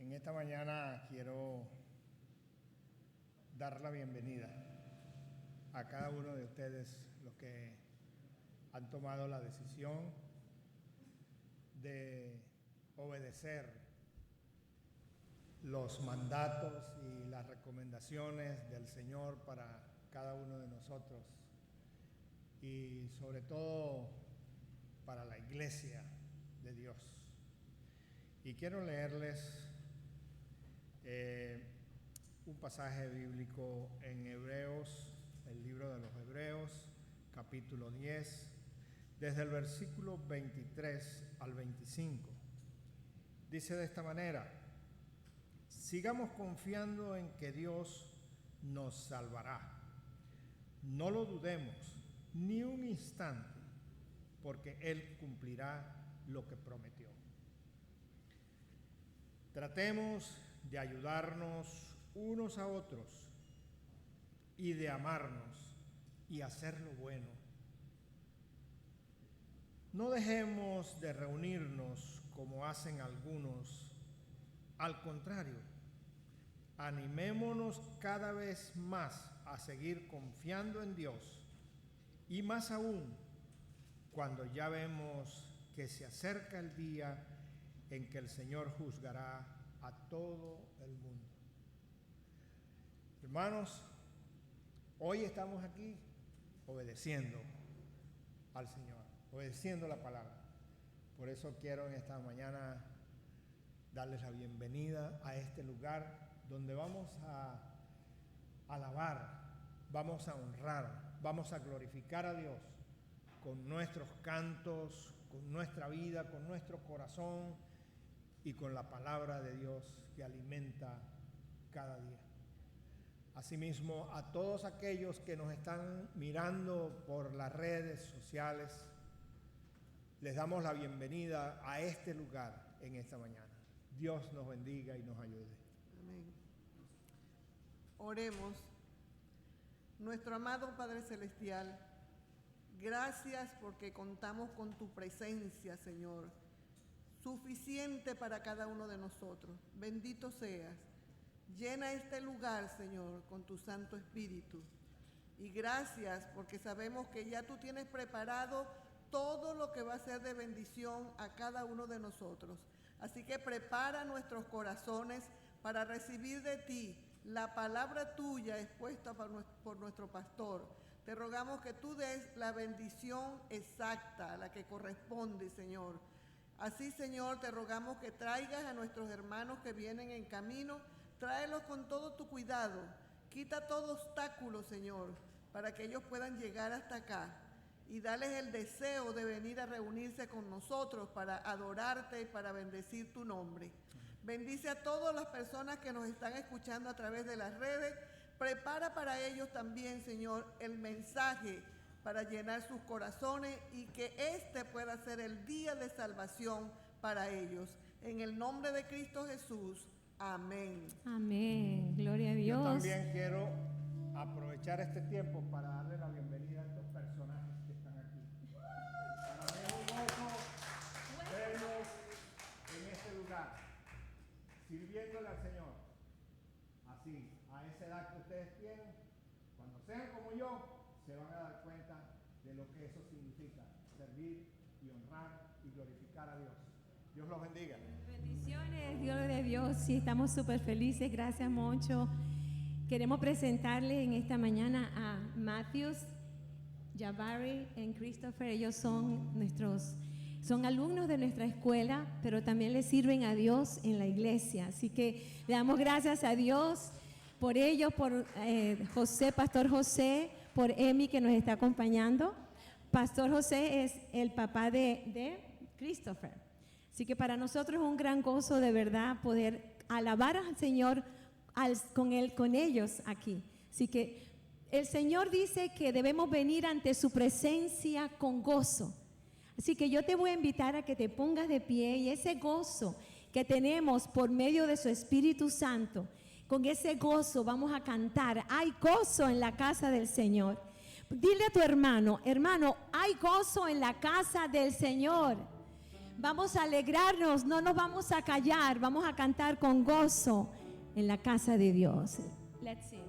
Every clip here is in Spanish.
En esta mañana quiero dar la bienvenida a cada uno de ustedes, los que han tomado la decisión de obedecer los mandatos y las recomendaciones del Señor para cada uno de nosotros y sobre todo para la iglesia de Dios. Y quiero leerles un pasaje bíblico en Hebreos, el libro de los Hebreos, capítulo 10, desde el versículo 23 al 25. Dice de esta manera: sigamos confiando en que Dios nos salvará. No lo dudemos ni un instante, porque Él cumplirá lo que prometió. Tratemos de ayudarnos unos a otros y de amarnos y hacer lo bueno. No dejemos de reunirnos como hacen algunos. Al contrario, animémonos cada vez más a seguir confiando en Dios, y más aún cuando ya vemos que se acerca el día en que el Señor juzgará a todo el mundo. Hermanos, hoy estamos aquí obedeciendo al Señor, obedeciendo la palabra. Por eso quiero en esta mañana darles la bienvenida a este lugar donde vamos a alabar, vamos a honrar, vamos a glorificar a Dios con nuestros cantos, con nuestra vida, con nuestro corazón y con la palabra de Dios que alimenta cada día. Asimismo, a todos aquellos que nos están mirando por las redes sociales, les damos la bienvenida a este lugar en esta mañana. Dios nos bendiga y nos ayude. Amén. Oremos. Nuestro amado Padre Celestial, gracias porque contamos con tu presencia, Señor, suficiente para cada uno de nosotros. Bendito seas. Llena este lugar, Señor, con tu Santo Espíritu. Y gracias porque sabemos que ya tú tienes preparado todo lo que va a ser de bendición a cada uno de nosotros. Así que prepara nuestros corazones para recibir de ti la palabra tuya expuesta por nuestro pastor. Te rogamos que tú des la bendición exacta, a la que corresponde, Señor. Así, Señor, te rogamos que traigas a nuestros hermanos que vienen en camino, tráelos con todo tu cuidado. Quita todo obstáculo, Señor, para que ellos puedan llegar hasta acá. Y dales el deseo de venir a reunirse con nosotros para adorarte y para bendecir tu nombre. Bendice a todas las personas que nos están escuchando a través de las redes. Prepara para ellos también, Señor, el mensaje para llenar sus corazones y que este pueda ser el día de salvación para ellos. En el nombre de Cristo Jesús. Amén. Amén. Gloria a Dios. Yo también quiero aprovechar este tiempo para darle la bienvenida a estos personajes que están aquí. Para mí es un gozo verlos en este lugar, sirviéndole al Señor. Así, a esa edad que ustedes tienen, cuando sean como yo, se van a dar cuenta de lo que eso significa, servir y honrar y glorificar a Dios. Dios los bendiga. Bendiciones, Dios de Dios. Sí, estamos súper felices. Gracias, Moncho. Queremos presentarle en esta mañana a Matthews, Jabari y Christopher. Ellos son alumnos de nuestra escuela, pero también le sirven a Dios en la iglesia. Así que le damos gracias a Dios por ellos, por José, Pastor José, por Emi que nos está acompañando. Pastor José es el papá de Christopher. Así que para nosotros es un gran gozo de verdad poder alabar al Señor con ellos aquí. Así que el Señor dice que debemos venir ante su presencia con gozo. Así que yo te voy a invitar a que te pongas de pie y ese gozo que tenemos por medio de su Espíritu Santo, con ese gozo vamos a cantar. Hay gozo en la casa del Señor. Dile a tu hermano, hay gozo en la casa del Señor. Vamos a alegrarnos, no nos vamos a callar, vamos a cantar con gozo en la casa de Dios. Let's sing.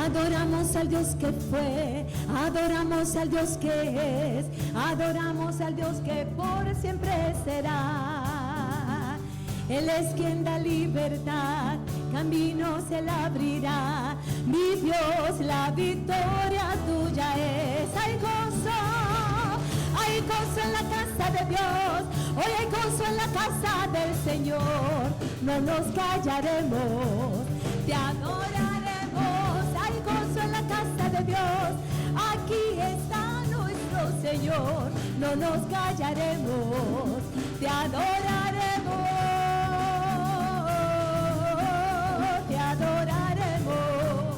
Adoramos al Dios que fue, adoramos al Dios que es, adoramos al Dios que por siempre será. Él es quien da libertad, caminos Él abrirá. Mi Dios, la victoria tuya es. Hay gozo en la casa de Dios. Hoy hay gozo en la casa del Señor. No nos callaremos, te adoraremos. Hay gozo en la casa de Dios. Aquí está nuestro Señor. No nos callaremos, te adoraremos, te adoraremos.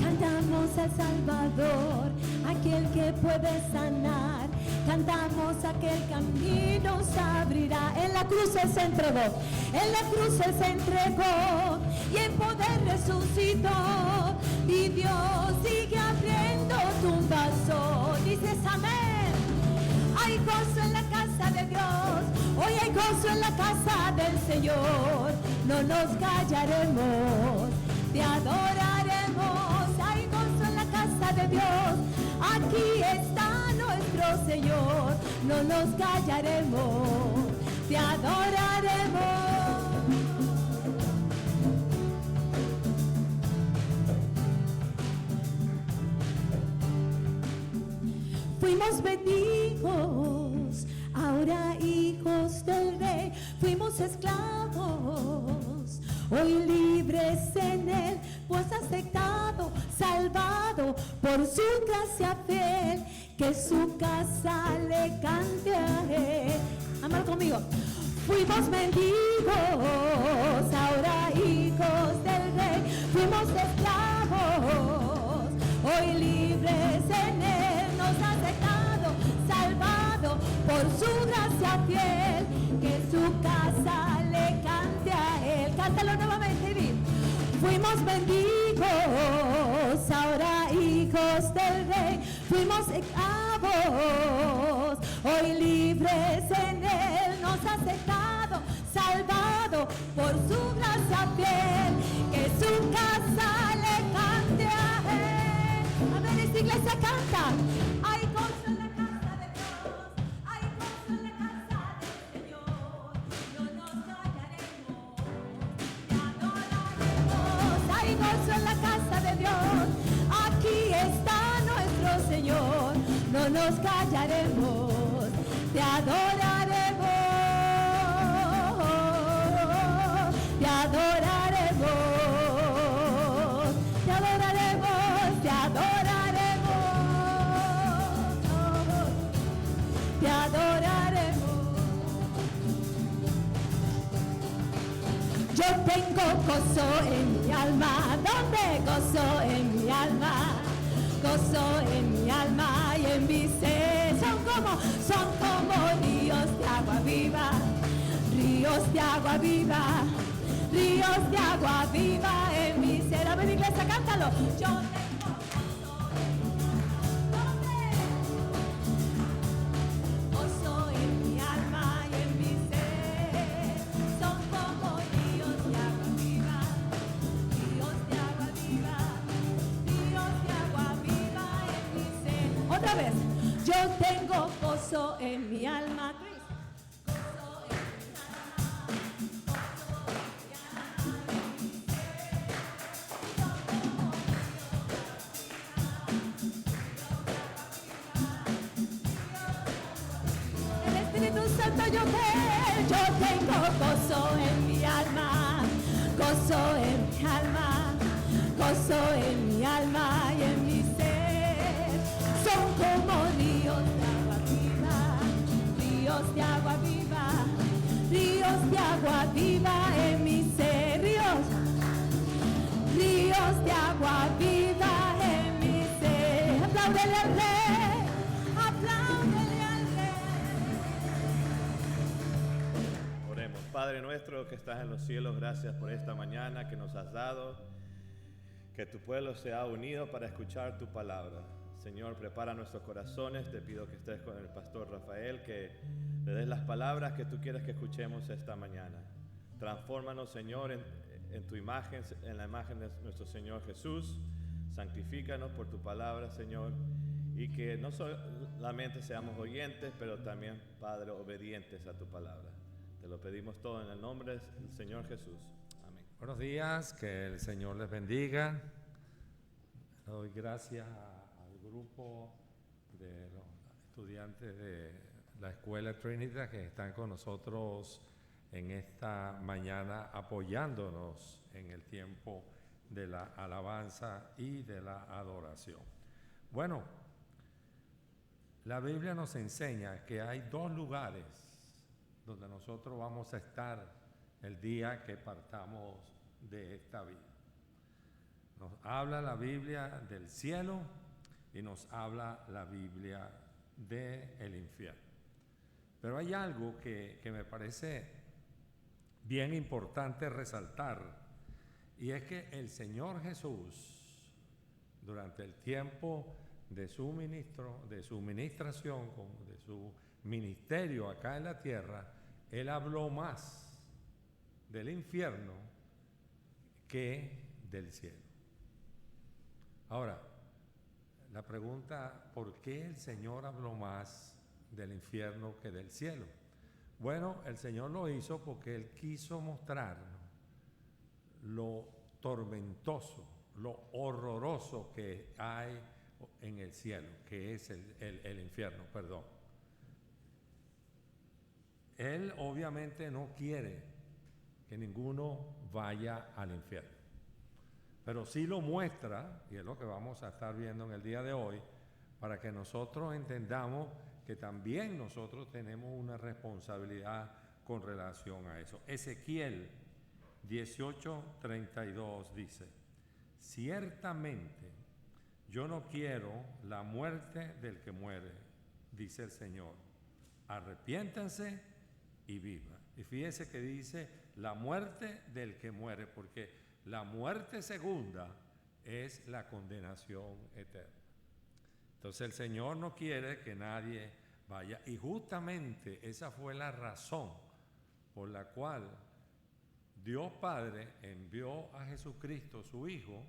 Cantamos al Salvador, aquel que puede sanar. Cantamos aquel camino se abrirá. En la cruz Él se entregó, en la cruz Él se entregó y en poder resucitó. Y Dios sigue abriendo tumbas hoy. Dices amén. Hay gozo en la casa de Dios. Hoy hay gozo en la casa del Señor. No nos callaremos, te adoraremos. Hay gozo en la casa de Dios. Aquí está nuestro Señor. No nos callaremos, te adoraremos. Fuimos benditos, ahora hijos del Rey. Fuimos esclavos, hoy libres en Él, pues aceptado, salvado por su gracia fiel. Que su casa le cante a Él. Amar conmigo. Fuimos mendigos, ahora hijos del Rey. Fuimos esclavos, hoy libres en Él. Nos ha aceptado, salvado por su gracia fiel. Que su casa le cante a Él. Cántalo nuevamente y di. Fuimos mendigos, ahora hijos del Rey. Fuimos esclavos, hoy libres en Él. Nos ha aceptado, salvado por su gracia fiel. Que su casa le cante a Él. A ver, esta iglesia canta. Hay gozo en la casa de Dios, hay gozo en la casa del Señor. No nos callaremos, te adoraremos. Hay gozo en la casa de Dios. Aquí está nuestro Señor. No nos callaremos, te adoraremos, te adoraremos, te adoraremos, te adoraremos, te adoraremos. Yo tengo gozo en mi alma. ¿Dónde? Gozo en mi alma, gozo en mi alma y en mi ser. Son como ríos de agua viva, ríos de agua viva, ríos de agua viva en mi ser. A ver, iglesia, cántalo. Yo tengo gozo en mi alma y en mi ser. Son como ríos de agua viva, ríos de agua viva, ríos de agua viva en mi ser. Otra vez. Yo tengo gozo en mi alma. El Espíritu Santo yo tengo gozo en mi alma, gozo en mi alma, gozo en mi alma y en mi ser. Son como ríos de agua viva, ríos de agua viva, ríos de nuestro que estás en los cielos, gracias por esta mañana que nos has dado, que tu pueblo se ha unido para escuchar tu palabra. Señor, prepara nuestros corazones, te pido que estés con el pastor Rafael, que le des las palabras que tú quieres que escuchemos esta mañana. Transfórmanos, Señor, en tu imagen, en la imagen de nuestro Señor Jesús. Santifícanos por tu palabra, Señor, y que no solamente seamos oyentes, pero también, Padre, obedientes a tu palabra. Te lo pedimos todo en el nombre del Señor Jesús. Amén. Buenos días, que el Señor les bendiga. Le doy gracias al grupo de los estudiantes de la Escuela Trinidad que están con nosotros en esta mañana apoyándonos en el tiempo de la alabanza y de la adoración. Bueno, la Biblia nos enseña que hay dos lugares donde nosotros vamos a estar el día que partamos de esta vida. Nos habla la Biblia del cielo y nos habla la Biblia del infierno. Pero hay algo que me parece bien importante resaltar, y es que el Señor Jesús, durante el tiempo de su ministración, de su ministerio acá en la tierra, Él habló más del infierno que del cielo. Ahora, la pregunta, ¿por qué el Señor habló más del infierno que del cielo? Bueno, el Señor lo hizo porque Él quiso mostrarnos lo tormentoso, lo horroroso que hay en el cielo, que es el infierno, perdón. Él obviamente no quiere que ninguno vaya al infierno, pero sí lo muestra, y es lo que vamos a estar viendo en el día de hoy, para que nosotros entendamos que también nosotros tenemos una responsabilidad con relación a eso. Ezequiel 18:32 dice: ciertamente yo no quiero la muerte del que muere, dice el Señor. Arrepiéntanse y vivan. Y fíjense que dice la muerte del que muere, porque la muerte segunda es la condenación eterna. Entonces el Señor no quiere que nadie vaya, y justamente esa fue la razón por la cual Dios Padre envió a Jesucristo, su Hijo,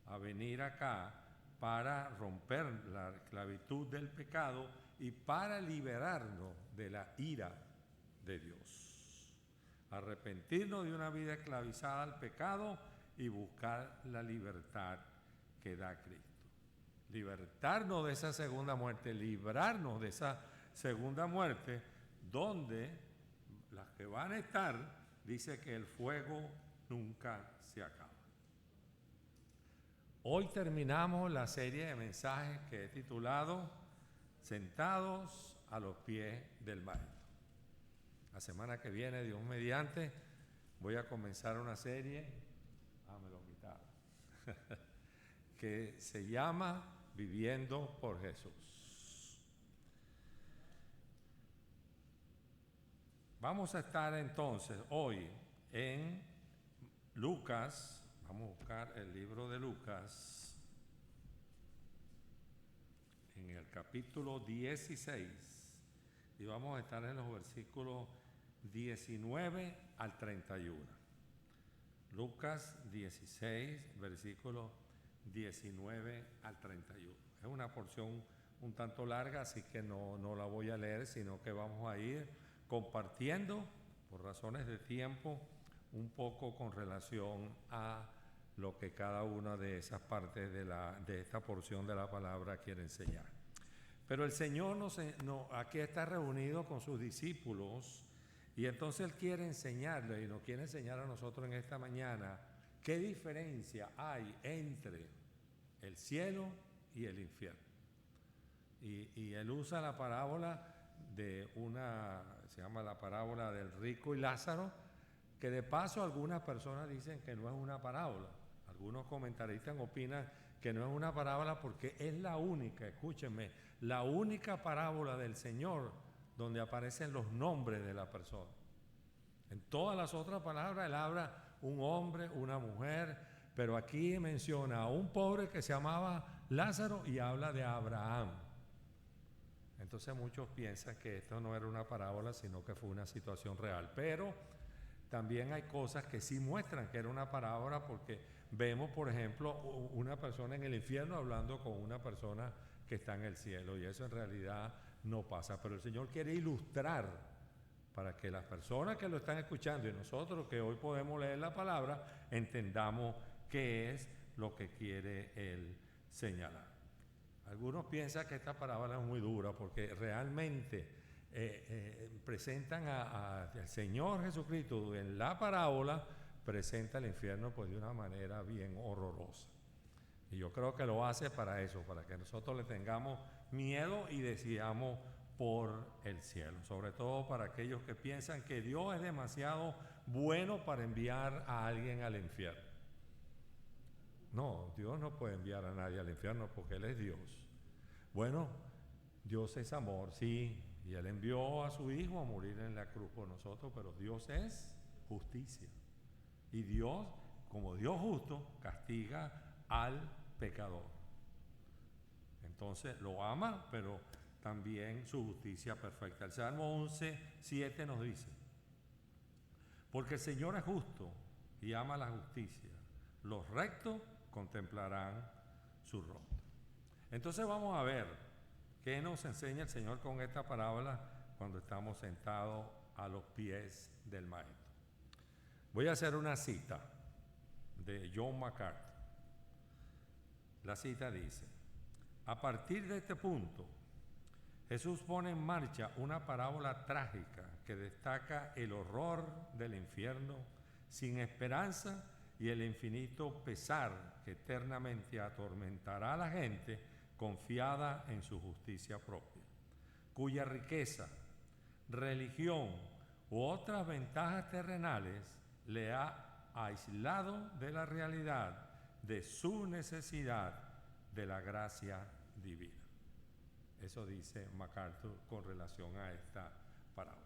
a venir acá para romper la esclavitud del pecado y para liberarnos de la ira de Dios. Arrepentirnos de una vida esclavizada al pecado y buscar la libertad que da Cristo. Libertarnos de esa segunda muerte, librarnos de esa segunda muerte, donde las que van a estar, dice que el fuego nunca se acaba. Hoy terminamos la serie de mensajes que he titulado Sentados a los pies del Maestro. La semana que viene, Dios mediante, voy a comenzar una serie, me lo quitaron, que se llama Viviendo por Jesús. Vamos a estar entonces hoy en Lucas. Vamos a buscar el libro de Lucas en el capítulo 16 y vamos a estar en los versículos 19 al 31. Lucas 16, versículos 19 al 31. Es una porción un tanto larga, así que no la voy a leer, sino que vamos a ir compartiendo, por razones de tiempo, un poco con relación a lo que cada una de esas partes de esta porción de la palabra quiere enseñar. Pero el Señor aquí está reunido con sus discípulos, y entonces Él quiere enseñarle y nos quiere enseñar a nosotros en esta mañana qué diferencia hay entre el cielo y el infierno. Y Él usa la parábola se llama la parábola del rico y Lázaro, que de paso algunas personas dicen que no es una parábola. Algunos comentaristas opinan que no es una parábola porque es la única, escúchenme, la única parábola del Señor donde aparecen los nombres de la persona. En todas las otras palabras él habla un hombre, una mujer, pero aquí menciona a un pobre que se llamaba Lázaro y habla de Abraham. Entonces muchos piensan que esto no era una parábola, sino que fue una situación real. Pero también hay cosas que sí muestran que era una parábola, porque vemos, por ejemplo, una persona en el infierno hablando con una persona que está en el cielo, y eso en realidad no pasa. Pero el Señor quiere ilustrar para que las personas que lo están escuchando y nosotros que hoy podemos leer la palabra, entendamos qué es lo que quiere Él señalar. Algunos piensan que esta parábola es muy dura porque realmente presentan al Señor Jesucristo en la parábola, presenta el infierno pues de una manera bien horrorosa. Y yo creo que lo hace para eso, para que nosotros le tengamos miedo y deseamos por el cielo, sobre todo para aquellos que piensan que Dios es demasiado bueno para enviar a alguien al infierno. No, Dios no puede enviar a nadie al infierno porque Él es Dios. Bueno, Dios es amor, sí, y Él envió a su Hijo a morir en la cruz por nosotros, pero Dios es justicia. Y Dios, como Dios justo, castiga al pecador. Entonces lo ama, pero también su justicia perfecta. El Salmo 11:7 nos dice: porque el Señor es justo y ama la justicia, los rectos contemplarán su rostro. Entonces vamos a ver qué nos enseña el Señor con esta parábola cuando estamos sentados a los pies del Maestro. Voy a hacer una cita de John MacArthur. La cita dice: a partir de este punto, Jesús pone en marcha una parábola trágica que destaca el horror del infierno sin esperanza y el infinito pesar que eternamente atormentará a la gente confiada en su justicia propia, cuya riqueza, religión u otras ventajas terrenales le ha aislado de la realidad de su necesidad de la gracia divina. Eso dice MacArthur con relación a esta parábola.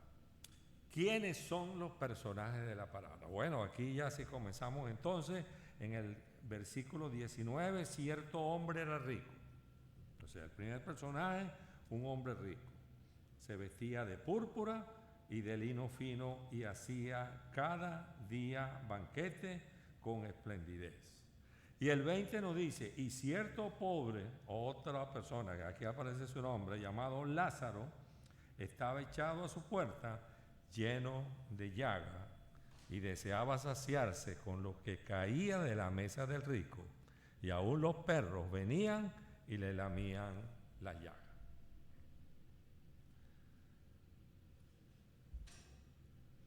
¿Quiénes son los personajes de la parábola? Bueno, aquí ya sí comenzamos entonces en el versículo 19, cierto hombre era rico. O sea, el primer personaje, un hombre rico. Se vestía de púrpura y de lino fino y hacía cada día banquete con esplendidez. Y el 20 nos dice: y cierto pobre, otra persona, que aquí aparece su nombre, llamado Lázaro, estaba echado a su puerta lleno de llaga y deseaba saciarse con lo que caía de la mesa del rico, y aún los perros venían y le lamían la llaga.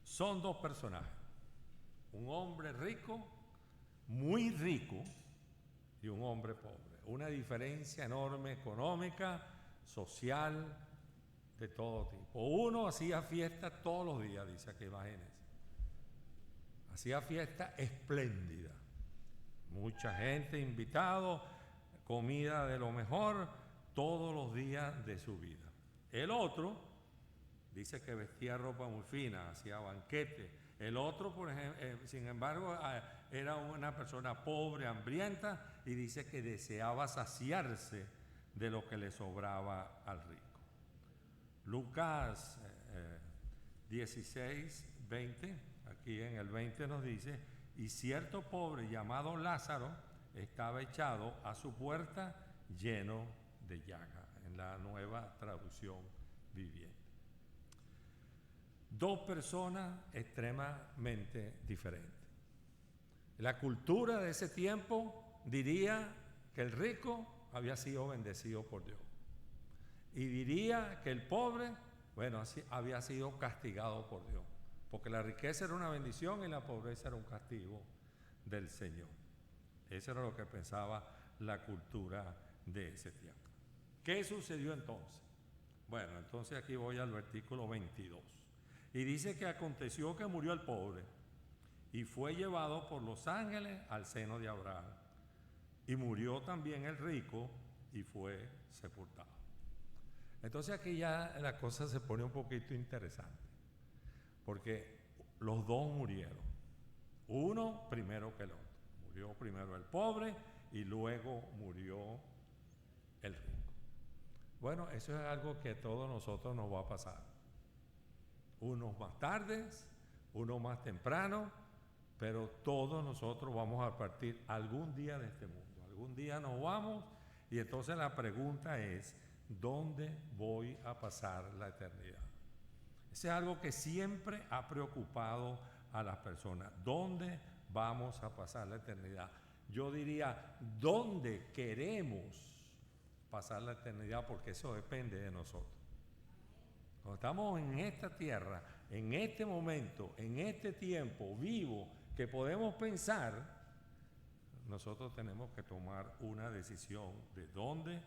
Son dos personajes: un hombre rico, muy rico, y un hombre pobre. Una diferencia enorme económica, social, de todo tipo. Uno hacía fiesta todos los días, dice aquí, imagínense. Hacía fiesta espléndida. Mucha gente invitado, comida de lo mejor, todos los días de su vida. El otro dice que vestía ropa muy fina, hacía banquete. El otro, por ejemplo, sin embargo, era una persona pobre, hambrienta, y dice que deseaba saciarse de lo que le sobraba al rico. Lucas 16:20, aquí en el 20 nos dice: y cierto pobre llamado Lázaro estaba echado a su puerta lleno de llaga, en la Nueva Traducción Viviente. Dos personas extremadamente diferentes. La cultura de ese tiempo diría que el rico había sido bendecido por Dios, y diría que el pobre, bueno, había sido castigado por Dios, porque la riqueza era una bendición y la pobreza era un castigo del Señor. Eso era lo que pensaba la cultura de ese tiempo. ¿Qué sucedió entonces? Bueno, entonces aquí voy al versículo 22. Y dice que aconteció que murió el pobre y fue llevado por los ángeles al seno de Abraham. Y murió también el rico y fue sepultado. Entonces aquí ya la cosa se pone un poquito interesante, porque los dos murieron. Uno primero que el otro. Murió primero el pobre y luego murió el rico. Bueno, eso es algo que a todos nosotros nos va a pasar. Unos más tardes, unos más temprano, pero todos nosotros vamos a partir algún día de este mundo. Algún día nos vamos y entonces la pregunta es, ¿dónde voy a pasar la eternidad? Eso es algo que siempre ha preocupado a las personas. ¿Dónde vamos a pasar la eternidad? Yo diría, ¿dónde queremos pasar la eternidad? Porque eso depende de nosotros. Cuando estamos en esta tierra, en este momento, en este tiempo vivo que podemos pensar, nosotros tenemos que tomar una decisión de dónde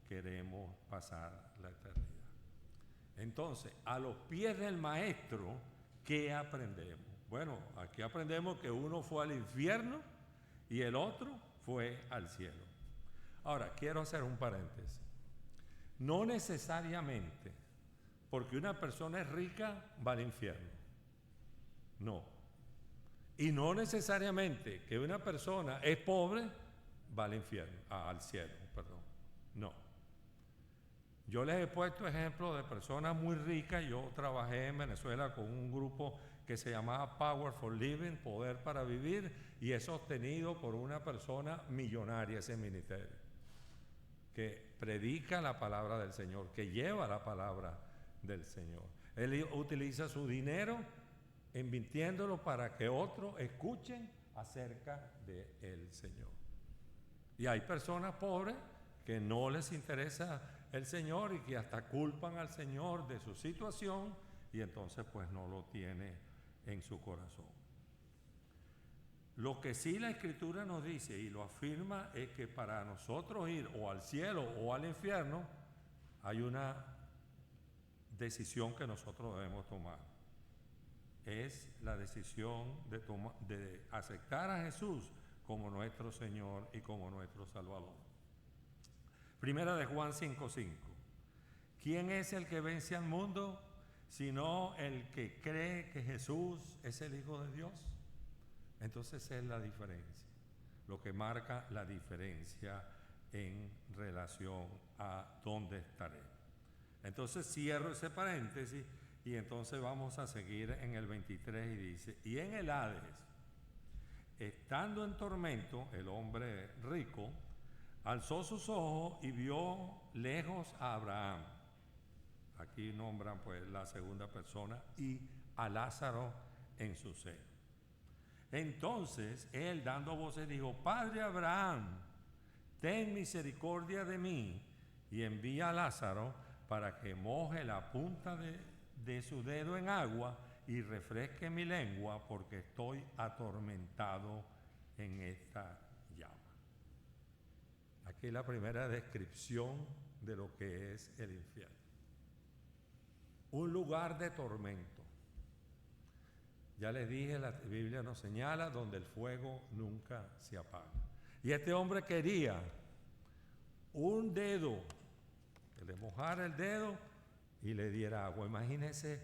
queremos pasar la eternidad. Entonces, a los pies del maestro, ¿qué aprendemos? Bueno, aquí aprendemos que uno fue al infierno y el otro fue al cielo. Ahora, quiero hacer un paréntesis. No necesariamente porque una persona es rica va al infierno. No. Y no necesariamente que una persona es pobre va al infierno, al cielo, perdón. No. Yo les he puesto ejemplos de personas muy ricas. Yo trabajé en Venezuela con un grupo que se llamaba Power for Living, Poder para Vivir, y es sostenido por una persona millonaria ese ministerio, que predica la palabra del Señor, que lleva la palabra del Señor. Él utiliza su dinero invirtiéndolo para que otros escuchen acerca del Señor. Y hay personas pobres que no les interesa el Señor y que hasta culpan al Señor de su situación y entonces pues no lo tiene en su corazón. Lo que sí la Escritura nos dice y lo afirma es que para nosotros ir o al cielo o al infierno hay una decisión que nosotros debemos tomar. Es la decisión de aceptar a Jesús como nuestro Señor y como nuestro Salvador. Primera de Juan 5:5. ¿Quién es el que vence al mundo sino el que cree que Jesús es el Hijo de Dios? Entonces es la diferencia, lo que marca la diferencia en relación a dónde estaré. Entonces cierro ese paréntesis y entonces vamos a seguir en el 23 y dice, y en el Hades, estando en tormento, el hombre rico alzó sus ojos y vio lejos a Abraham. Aquí nombran pues la segunda persona y a Lázaro en su seno. Entonces él dando voces dijo, Padre Abraham, ten misericordia de mí y envía a Lázaro para que moje la punta de su dedo en agua y refresque mi lengua porque estoy atormentado en esta llama. Aquí la primera descripción de lo que es el infierno. Un lugar de tormento. Ya les dije, la Biblia nos señala donde el fuego nunca se apaga. Y este hombre quería un dedo, que le mojara el dedo y le diera agua. Imagínense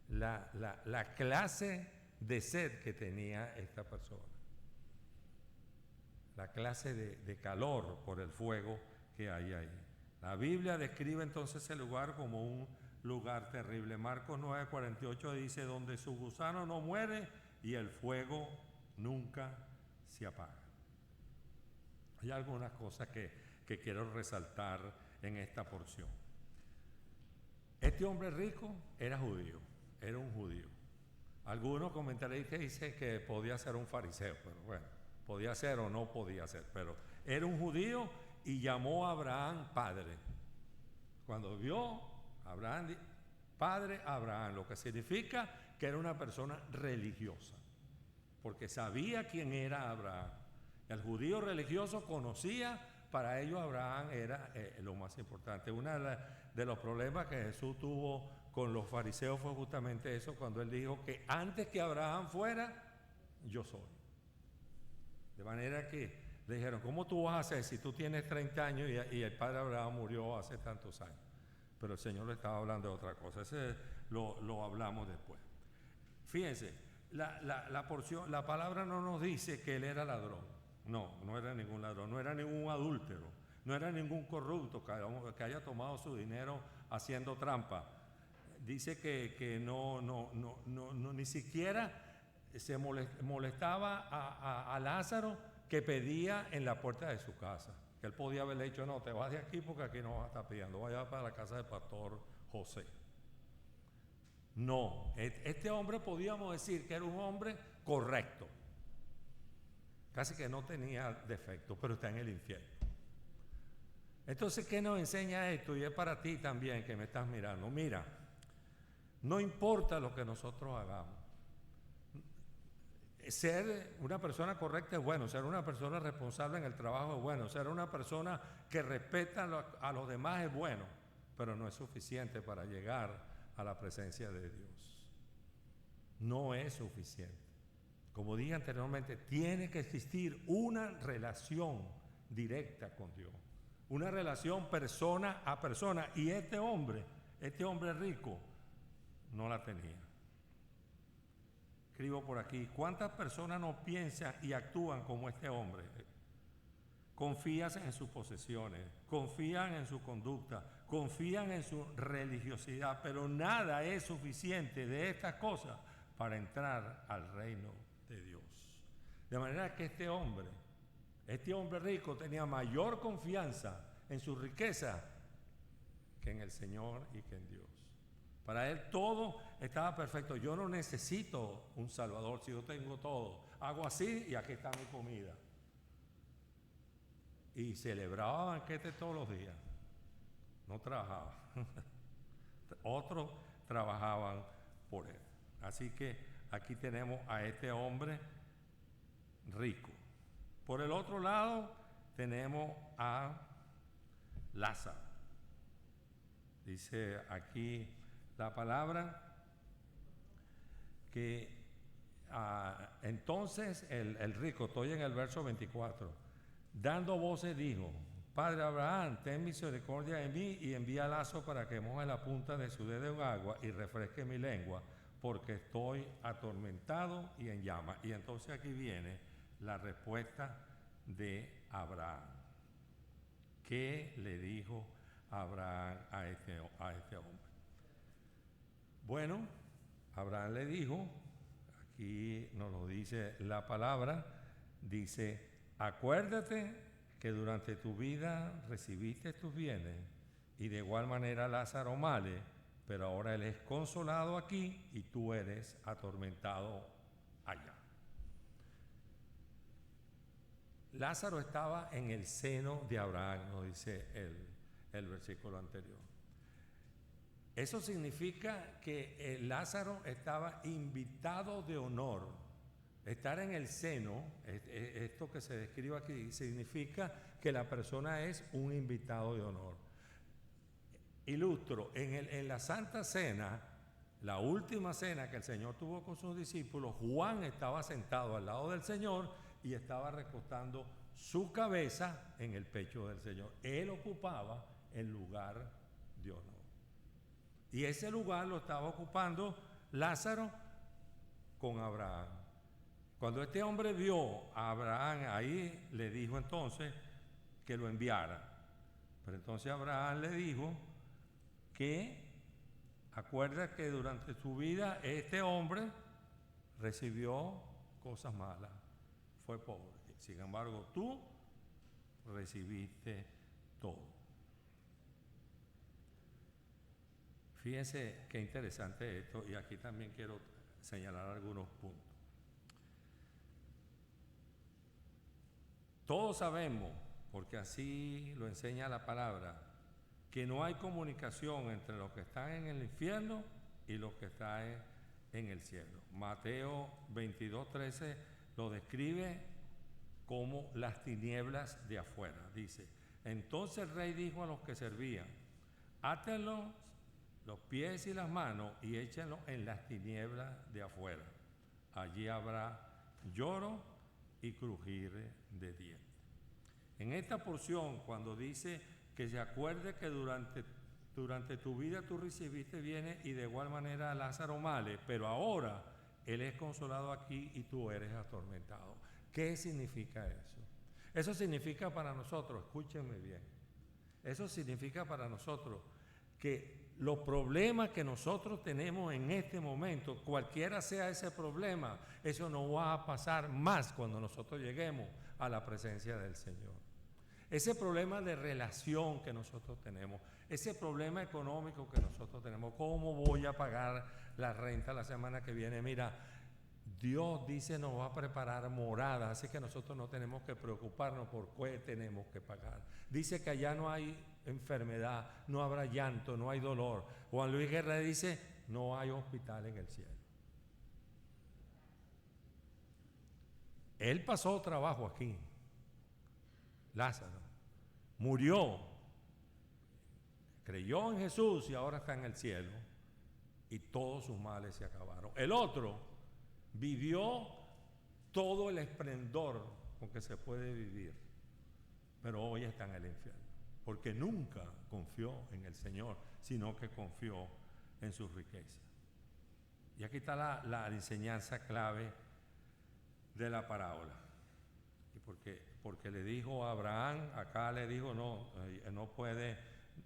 la clase de sed que tenía esta persona. La clase de calor por el fuego que hay ahí. La Biblia describe entonces ese lugar como un lugar terrible. Marcos 9:48 dice, donde su gusano no muere y el fuego nunca se apaga. Hay algunas cosas que quiero resaltar en esta porción. Este hombre rico era judío, era un judío. Algunos comentaristas dicen que podía ser un fariseo, pero bueno, podía ser o no podía ser, pero era un judío y llamó a Abraham padre. Cuando vio Abraham, padre Abraham, lo que significa que era una persona religiosa, porque sabía quién era Abraham. El judío religioso conocía, para ellos Abraham era lo más importante. Uno de los problemas que Jesús tuvo con los fariseos fue justamente eso, cuando él dijo que antes que Abraham fuera, yo soy. De manera que le dijeron, ¿cómo tú vas a hacer si tú tienes 30 años y el padre Abraham murió hace tantos años? Pero el Señor le estaba hablando de otra cosa. Ese lo hablamos después. Fíjense, la porción, la palabra no nos dice que él era ladrón. No, no era ningún ladrón, no era ningún adúltero, no era ningún corrupto que haya tomado su dinero haciendo trampa. Dice que no ni siquiera se molestaba a Lázaro, que pedía en la puerta de su casa. Que él podía haberle dicho, no, te vas de aquí porque aquí no vas a estar pidiendo, vaya para la casa del pastor José. No, este hombre podíamos decir que era un hombre correcto. Casi que no tenía defecto, pero está en el infierno. Entonces, ¿qué nos enseña esto? Y es para ti también que me estás mirando. Mira, no importa lo que nosotros hagamos. Ser una persona correcta es bueno, ser una persona responsable en el trabajo es bueno, ser una persona que respeta a los demás es bueno, pero no es suficiente para llegar a la presencia de Dios. No es suficiente. Como dije anteriormente, tiene que existir una relación directa con Dios, una relación persona a persona, y este hombre rico no la tenía. Escribo por aquí, ¿cuántas personas no piensan y actúan como este hombre? Confían en sus posesiones, confían en su conducta, confían en su religiosidad, pero nada es suficiente de estas cosas para entrar al reino de Dios. De manera que este hombre rico tenía mayor confianza en su riqueza que en el Señor y que en Dios. Para él todo estaba perfecto. Yo no necesito un Salvador si yo tengo todo. Hago así y aquí está mi comida. Y celebraba banquetes todos los días. No trabajaba. Otros trabajaban por él. Así que aquí tenemos a este hombre rico. Por el otro lado tenemos a Lázaro. Dice aquí la palabra que entonces el rico, estoy en el verso 24, dando voces dijo, Padre Abraham, ten misericordia de mí y envía a Lázaro para que moje la punta de su dedo en agua y refresque mi lengua, porque estoy atormentado y en llamas. Y entonces aquí viene la respuesta de Abraham. ¿Qué le dijo Abraham a este hombre? Bueno, Abraham le dijo, aquí nos lo dice la palabra, dice, acuérdate que durante tu vida recibiste tus bienes y de igual manera Lázaro males, pero ahora él es consolado aquí y tú eres atormentado allá. Lázaro estaba en el seno de Abraham, nos dice el versículo anterior. Eso significa que Lázaro estaba invitado de honor. Estar en el seno, esto que se describe aquí, significa que la persona es un invitado de honor. Ilustro, en la Santa Cena, la última cena que el Señor tuvo con sus discípulos, Juan estaba sentado al lado del Señor y estaba recostando su cabeza en el pecho del Señor. Él ocupaba el lugar de honor. Y ese lugar lo estaba ocupando Lázaro con Abraham. Cuando este hombre vio a Abraham ahí, le dijo entonces que lo enviara. Pero entonces Abraham le dijo que acuerda que durante su vida este hombre recibió cosas malas, fue pobre. Sin embargo, tú recibiste todo. Fíjense qué interesante esto, y aquí también quiero señalar algunos puntos. Todos sabemos, porque así lo enseña la palabra, que no hay comunicación entre los que están en el infierno y los que están en el cielo. Mateo 22:13 lo describe como las tinieblas de afuera. Dice, entonces el rey dijo a los que servían, átenlos los pies y las manos y échenlos en las tinieblas de afuera. Allí habrá lloro y crujir de dientes. En esta porción, cuando dice que se acuerde que durante tu vida tú recibiste bienes y de igual manera Lázaro males, pero ahora Él es consolado aquí y tú eres atormentado. ¿Qué significa eso? Eso significa para nosotros, escúchenme bien, eso significa para nosotros que los problemas que nosotros tenemos en este momento, cualquiera sea ese problema, eso no va a pasar más cuando nosotros lleguemos a la presencia del Señor. Ese problema de relación que nosotros tenemos, ese problema económico que nosotros tenemos, ¿cómo voy a pagar la renta la semana que viene? Mira, Dios dice nos va a preparar morada, así que nosotros no tenemos que preocuparnos por qué tenemos que pagar. Dice que allá no hay enfermedad, no habrá llanto, no hay dolor. Juan Luis Guerra dice, no hay hospital en el cielo. Él pasó trabajo aquí. Lázaro murió, creyó en Jesús y ahora está en el cielo y todos sus males se acabaron. El otro vivió todo el esplendor con que se puede vivir, pero hoy está en el infierno, porque nunca confió en el Señor, sino que confió en sus riquezas. Y aquí está la enseñanza clave de la parábola. Y porque le dijo a Abraham, acá le dijo, no puede.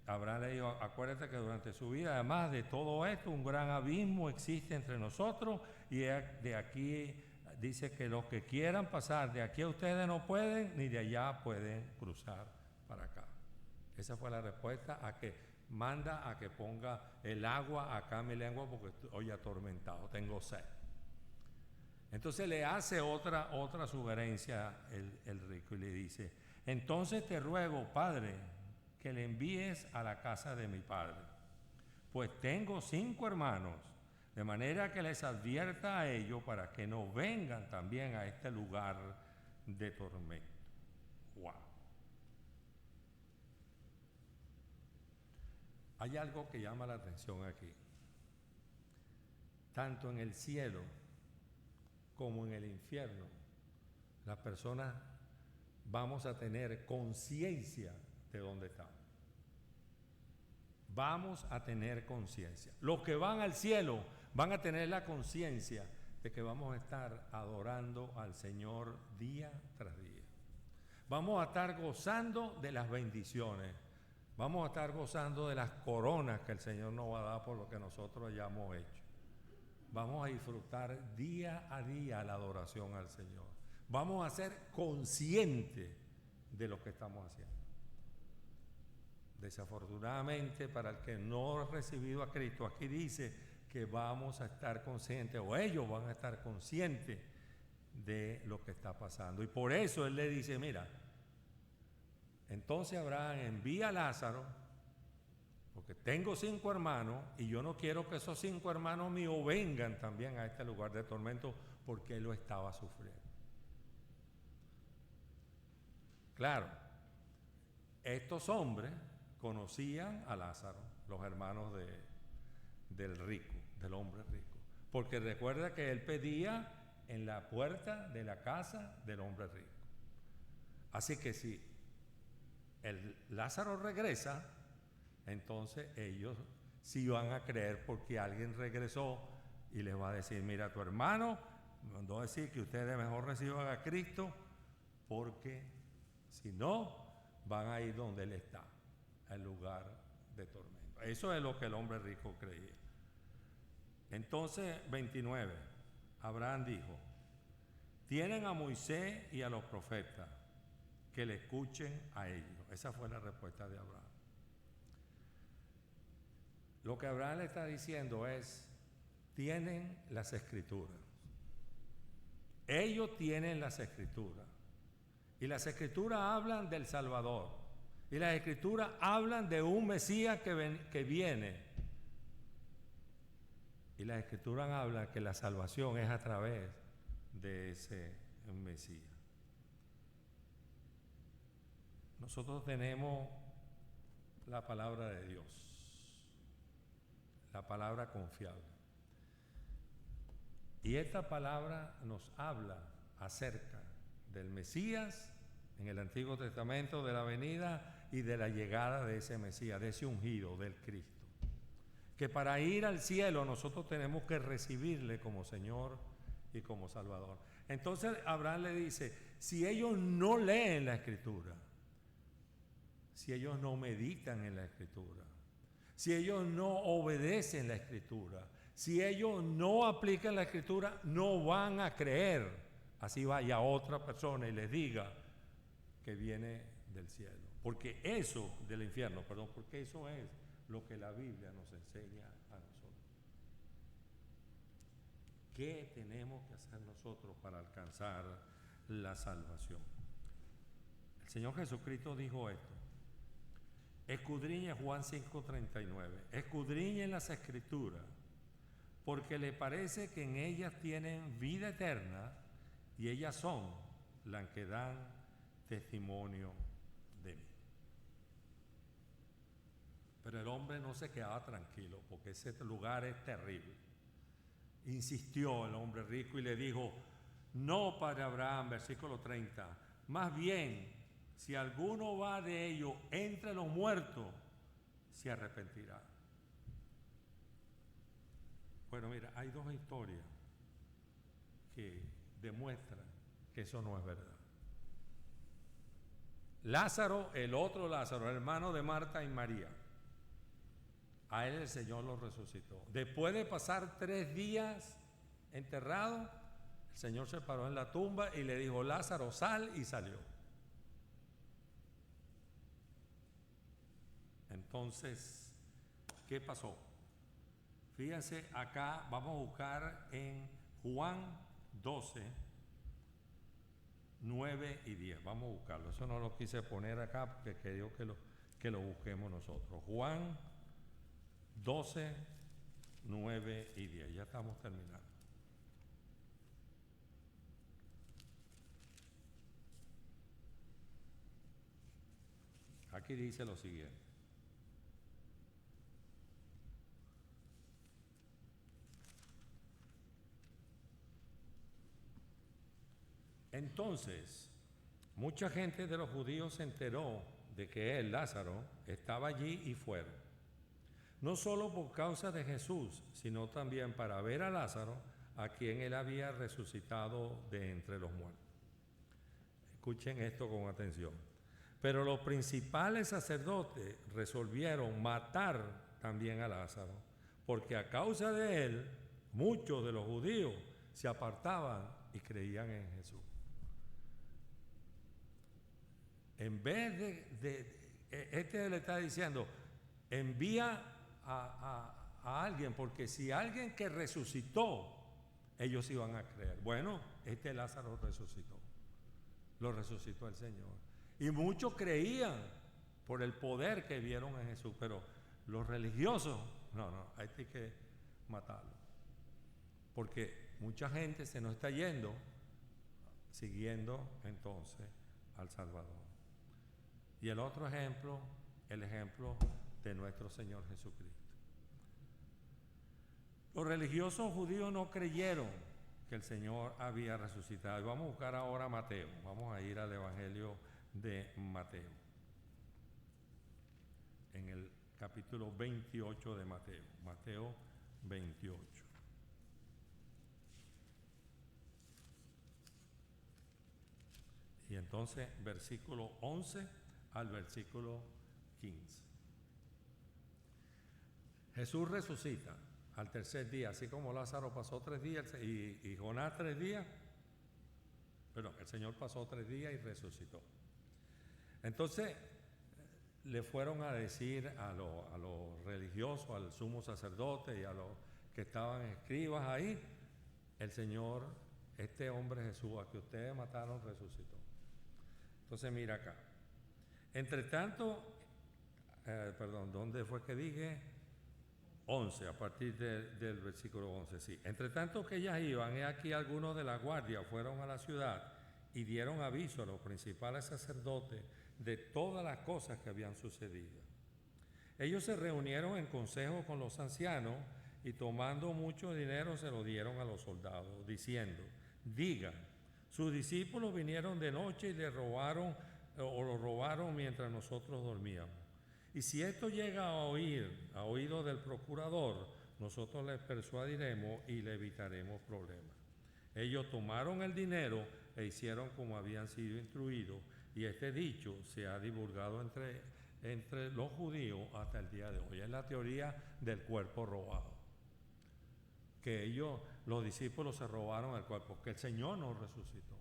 Abraham le dijo, acuérdate que durante su vida, además de todo esto, un gran abismo existe entre nosotros, y de aquí dice que los que quieran pasar de aquí a ustedes no pueden, ni de allá pueden cruzar para acá. Esa fue la respuesta a que manda a que ponga el agua acá en mi lengua porque estoy atormentado, tengo sed. Entonces le hace otra sugerencia el rico y le dice, entonces te ruego, Padre, que le envíes a la casa de mi padre, pues tengo 5 hermanos, de manera que les advierta a ellos para que no vengan también a este lugar de tormento. ¡Wow! Hay algo que llama la atención aquí. Tanto en el cielo como en el infierno, las personas vamos a tener conciencia de dónde estamos. Vamos a tener conciencia. Los que van al cielo van a tener la conciencia de que vamos a estar adorando al Señor día tras día. Vamos a estar gozando de las bendiciones. Vamos a estar gozando de las coronas que el Señor nos va a dar por lo que nosotros hayamos hecho. Vamos a disfrutar día a día la adoración al Señor. Vamos a ser conscientes de lo que estamos haciendo. Desafortunadamente, para el que no ha recibido a Cristo, aquí dice que vamos a estar conscientes, o ellos van a estar conscientes de lo que está pasando. Y por eso Él le dice, mira, entonces Abraham envía a Lázaro, porque tengo 5 hermanos y yo no quiero que esos 5 hermanos míos vengan también a este lugar de tormento, porque él lo estaba sufriendo. Claro, estos hombres conocían a Lázaro, los hermanos del rico, del hombre rico, porque recuerda que él pedía en la puerta de la casa del hombre rico. Así que si el Lázaro regresa, entonces ellos sí van a creer porque alguien regresó y les va a decir, mira, tu hermano me mandó a decir que ustedes mejor reciban a Cristo porque si no, van a ir donde Él está, al lugar de tormento. Eso es lo que el hombre rico creía. Entonces, 29, Abraham dijo, tienen a Moisés y a los profetas, que le escuchen a ellos. Esa fue la respuesta de Abraham. Lo que Abraham le está diciendo es, tienen las escrituras. Ellos tienen las escrituras. Y las escrituras hablan del Salvador. Y las escrituras hablan de un Mesías que viene. Y las escrituras hablan que la salvación es a través de ese Mesías. Nosotros tenemos la palabra de Dios. La palabra confiable. Y esta palabra nos habla acerca del Mesías en el Antiguo Testamento, de la venida y de la llegada de ese Mesías, de ese ungido, del Cristo. que para ir al cielo nosotros tenemos que recibirle como Señor y como Salvador. Entonces Abraham le dice, si ellos no leen la Escritura, si ellos no meditan en la Escritura, si ellos no obedecen la Escritura, si ellos no aplican la Escritura, no van a creer. Así vaya otra persona y les diga que viene del cielo. Porque eso, del infierno, perdón, porque eso es lo que la Biblia nos enseña a nosotros. ¿Qué tenemos que hacer nosotros para alcanzar la salvación? El Señor Jesucristo dijo esto. Escudriñe, Juan 5:39, escudriñen las Escrituras, porque le parece que en ellas tienen vida eterna y ellas son las que dan testimonio de mí. Pero el hombre no se quedaba tranquilo, porque ese lugar es terrible. Insistió el hombre rico y le dijo, no, padre Abraham, versículo 30, más bien, si alguno va de ellos entre los muertos, se arrepentirá. Bueno, mira, hay dos historias que demuestran que eso no es verdad. Lázaro, el otro Lázaro, hermano de Marta y María, a él el Señor lo resucitó. Después de pasar 3 días enterrado, el Señor se paró en la tumba y le dijo, Lázaro, sal, y salió. Entonces, ¿qué pasó? Fíjense acá, vamos a buscar en Juan 12, 9 y 10. Vamos a buscarlo. Eso no lo quise poner acá porque quería que lo busquemos nosotros. Juan 12, 9 y 10. Ya estamos terminando. Aquí dice lo siguiente. Entonces, mucha gente de los judíos se enteró de que él, Lázaro, estaba allí y fueron. No solo por causa de Jesús, sino también para ver a Lázaro, a quien él había resucitado de entre los muertos. Escuchen esto con atención. Pero los principales sacerdotes resolvieron matar también a Lázaro, porque a causa de él, muchos de los judíos se apartaban y creían en Jesús. En vez este le está diciendo, envía a alguien, porque si alguien que resucitó, ellos iban a creer. Bueno, este Lázaro resucitó, lo resucitó el Señor. Y muchos creían por el poder que vieron en Jesús, pero los religiosos, no, hay que matarlo. Porque mucha gente se nos está yendo siguiendo entonces al Salvador. Y el otro ejemplo, el ejemplo de nuestro Señor Jesucristo. Los religiosos judíos no creyeron que el Señor había resucitado. Y vamos a buscar ahora a Mateo. Vamos a ir al Evangelio de Mateo. En el capítulo 28 de Mateo. Mateo 28. Y entonces, versículo 11 al versículo 15. Jesús resucita al tercer día, así como Lázaro pasó 3 días y Jonás 3 días. Perdón, el Señor pasó 3 días y resucitó. Entonces, le fueron a decir a los religiosos, al sumo sacerdote y a los que estaban escribas ahí, el Señor, este hombre Jesús, a que ustedes mataron, resucitó. Entonces mira acá. Entre tanto, ¿dónde fue que dije? 11, a partir del versículo 11, sí. Entre tanto que ellas iban, he aquí algunos de la guardia fueron a la ciudad y dieron aviso a los principales sacerdotes de todas las cosas que habían sucedido. Ellos se reunieron en consejo con los ancianos y tomando mucho dinero se lo dieron a los soldados, diciendo, digan, sus discípulos vinieron de noche y lo robaron mientras nosotros dormíamos. Y si esto llega a oído del procurador, nosotros le persuadiremos y le evitaremos problemas. Ellos tomaron el dinero e hicieron como habían sido instruidos, y este dicho se ha divulgado entre los judíos hasta el día de hoy. Es la teoría del cuerpo robado. Que ellos, los discípulos, se robaron el cuerpo, que el Señor no resucitó,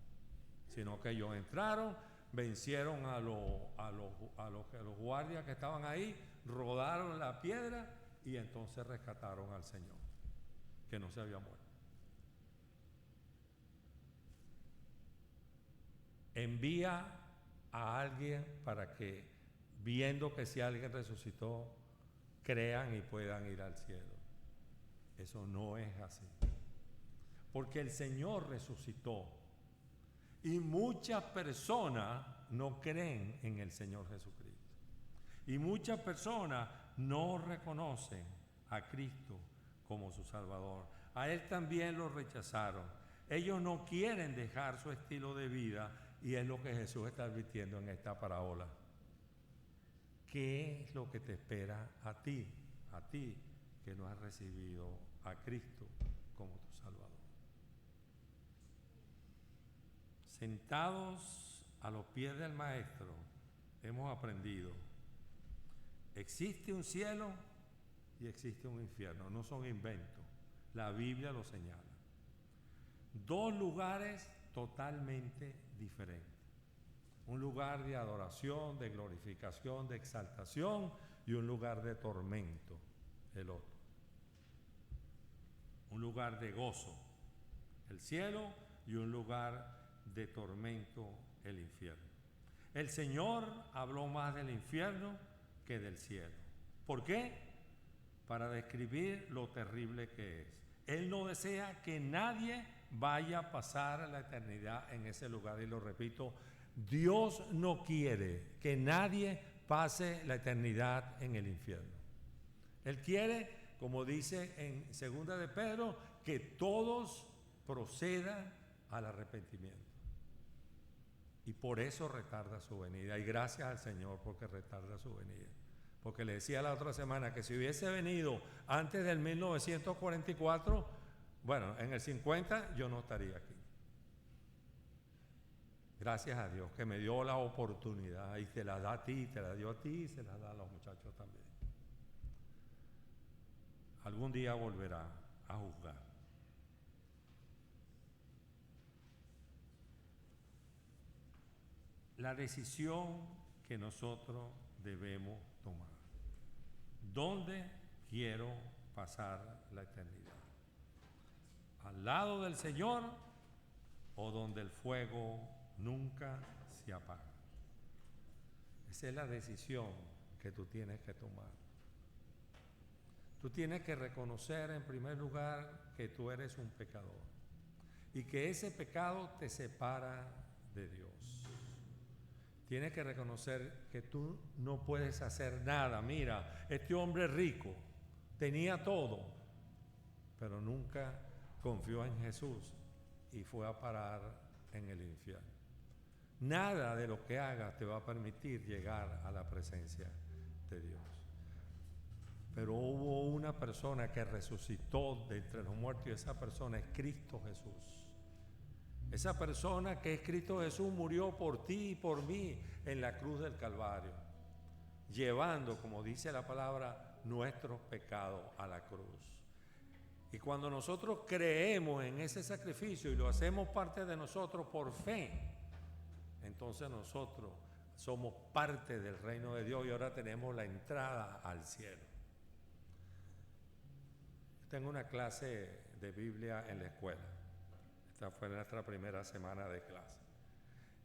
sino que ellos entraron, vencieron a los guardias que estaban ahí, rodaron la piedra y entonces rescataron al Señor, que no se había muerto. Envía a alguien para que, viendo que si alguien resucitó, crean y puedan ir al cielo. Eso no es así. Porque el Señor resucitó y muchas personas no creen en el Señor Jesucristo. Y muchas personas no reconocen a Cristo como su Salvador. A Él también lo rechazaron. Ellos no quieren dejar su estilo de vida, y es lo que Jesús está advirtiendo en esta parábola. ¿Qué es lo que te espera a ti que no has recibido a Cristo como tu Salvador? Sentados a los pies del Maestro, hemos aprendido: existe un cielo y existe un infierno, no son inventos, la Biblia lo señala. Dos lugares totalmente diferentes. Un lugar de adoración, de glorificación, de exaltación, y un lugar de tormento, el otro. Un lugar de gozo, el cielo, y un lugar de tormento, el infierno. El Señor habló más del infierno que del cielo. ¿Por qué? Para describir lo terrible que es. Él no desea que nadie vaya a pasar la eternidad en ese lugar, y lo repito, Dios no quiere que nadie pase la eternidad en el infierno. Él quiere, como dice en 2 de Pedro, que todos procedan al arrepentimiento. Y por eso retarda su venida. Y gracias al Señor porque retarda su venida. Porque le decía la otra semana que si hubiese venido antes del 1944, bueno, en el 50 yo no estaría aquí. Gracias a Dios que me dio la oportunidad, y te la da a ti, te la dio a ti, y se la da a los muchachos también. Algún día volverá a juzgar. La decisión que nosotros debemos tomar: ¿dónde quiero pasar la eternidad? ¿Al lado del Señor o donde el fuego nunca se apaga? Esa es la decisión que tú tienes que tomar. Tú tienes que reconocer en primer lugar que tú eres un pecador y que ese pecado te separa de Dios. Tienes que reconocer que tú no puedes hacer nada. Mira, este hombre rico tenía todo, pero nunca confió en Jesús y fue a parar en el infierno. Nada de lo que hagas te va a permitir llegar a la presencia de Dios. Pero hubo una persona que resucitó de entre los muertos, y esa persona es Cristo Jesús. Esa persona que es Cristo Jesús murió por ti y por mí en la cruz del Calvario, llevando, como dice la palabra, nuestros pecados a la cruz. Y cuando nosotros creemos en ese sacrificio y lo hacemos parte de nosotros por fe, entonces nosotros somos parte del reino de Dios y ahora tenemos la entrada al cielo. Tengo una clase de Biblia en la escuela. Esta fue nuestra primera semana de clase.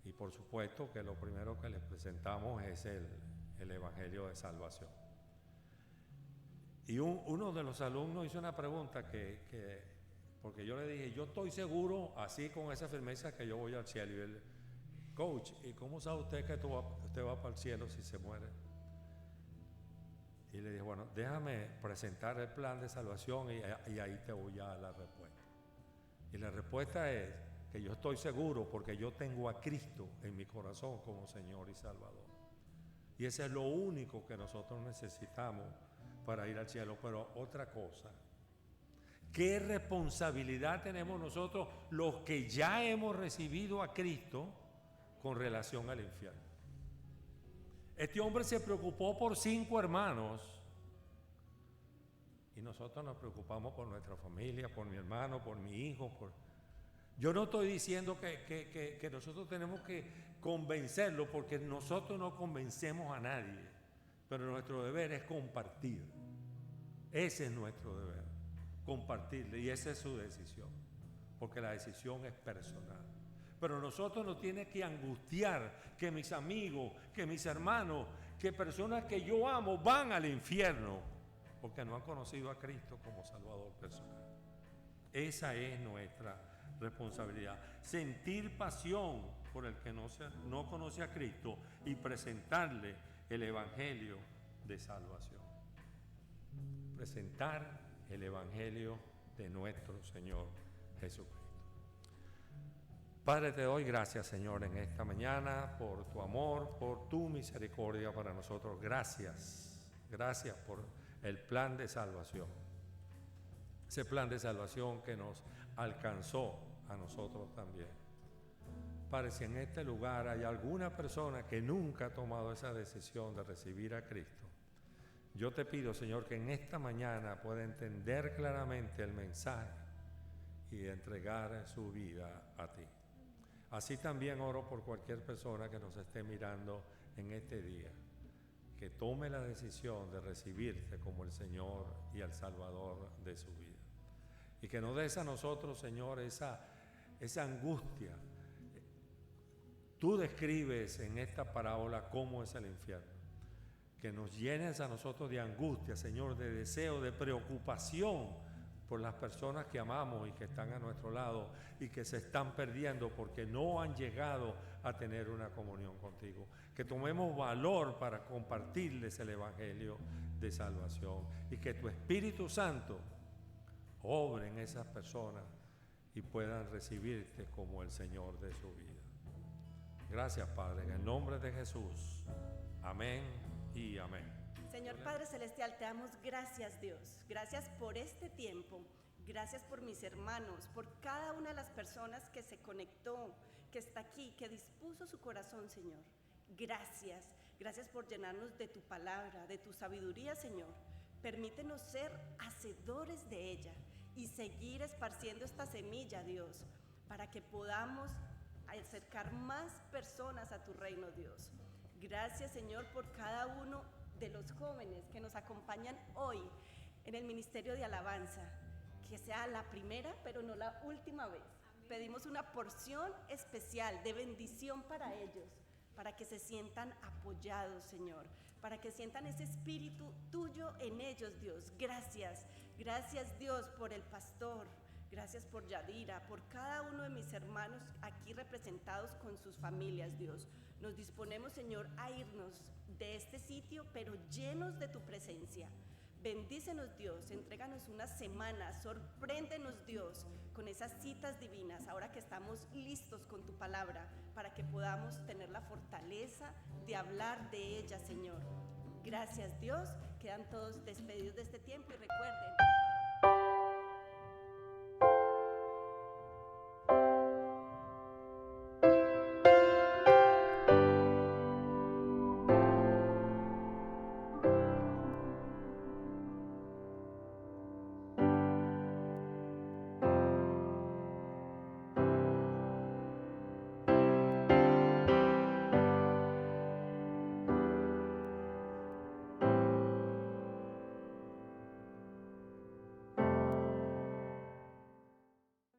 Y por supuesto que lo primero que les presentamos es el Evangelio de Salvación. Y uno de los alumnos hizo una pregunta porque yo le dije, yo estoy seguro, así con esa firmeza, que yo voy al cielo. Y él, coach, ¿y cómo sabe usted que usted va para el cielo si se muere? Y le dije, bueno, déjame presentar el plan de salvación y ahí te voy a dar la respuesta. Y la respuesta es que yo estoy seguro porque yo tengo a Cristo en mi corazón como Señor y Salvador. Y eso es lo único que nosotros necesitamos para ir al cielo. Pero otra cosa, ¿qué responsabilidad tenemos nosotros los que ya hemos recibido a Cristo con relación al infierno? Este hombre se preocupó por 5 hermanos y nosotros nos preocupamos por nuestra familia, por mi hermano, por mi hijo. Yo no estoy diciendo que nosotros tenemos que convencerlo, porque nosotros no convencemos a nadie, pero nuestro deber es compartir. Ese es nuestro deber, compartirle, y esa es su decisión, porque la decisión es personal. Pero nosotros nos tiene que angustiar que mis amigos, que mis hermanos, que personas que yo amo van al infierno porque no han conocido a Cristo como Salvador personal. Esa es nuestra responsabilidad. Sentir pasión por el que no conoce a Cristo y presentarle el Evangelio de salvación. Presentar el Evangelio de nuestro Señor Jesucristo. Padre, te doy gracias, Señor, en esta mañana por tu amor, por tu misericordia para nosotros. Gracias. Gracias por el plan de salvación. Ese plan de salvación que nos alcanzó a nosotros también. Padre, si en este lugar hay alguna persona que nunca ha tomado esa decisión de recibir a Cristo, yo te pido, Señor, que en esta mañana pueda entender claramente el mensaje y entregar su vida a ti. Así también oro por cualquier persona que nos esté mirando en este día, que tome la decisión de recibirte como el Señor y el Salvador de su vida. Y que nos des a nosotros, Señor, esa angustia. Tú describes en esta parábola cómo es el infierno. Que nos llenes a nosotros de angustia, Señor, de deseo, de preocupación por las personas que amamos y que están a nuestro lado y que se están perdiendo porque no han llegado a tener una comunión contigo. Que tomemos valor para compartirles el Evangelio de salvación y que tu Espíritu Santo obre en esas personas y puedan recibirte como el Señor de su vida. Gracias, Padre, en el nombre de Jesús. Amén y amén. Señor Padre Celestial, te damos gracias, Dios. Gracias por este tiempo. Gracias por mis hermanos, por cada una de las personas que se conectó, que está aquí, que dispuso su corazón, Señor. Gracias. Gracias por llenarnos de tu palabra, de tu sabiduría, Señor. Permítenos ser hacedores de ella y seguir esparciendo esta semilla, Dios, para que podamos acercar más personas a tu reino, Dios. Gracias, Señor, por cada uno de los jóvenes que nos acompañan hoy en el Ministerio de Alabanza. Que sea la primera, pero no la última vez. Amén. Pedimos una porción especial de bendición para ellos, para que se sientan apoyados, Señor, para que sientan ese espíritu tuyo en ellos, Dios. Gracias, gracias, Dios, por el pastor. Gracias por Yadira, por cada uno de mis hermanos aquí representados con sus familias, Dios. Nos disponemos, Señor, a irnos de este sitio, pero llenos de tu presencia. Bendícenos, Dios, entréganos una semana, sorpréndenos, Dios, con esas citas divinas, ahora que estamos listos con tu palabra, para que podamos tener la fortaleza de hablar de ella, Señor. Gracias, Dios. Quedan todos despedidos de este tiempo y recuerden...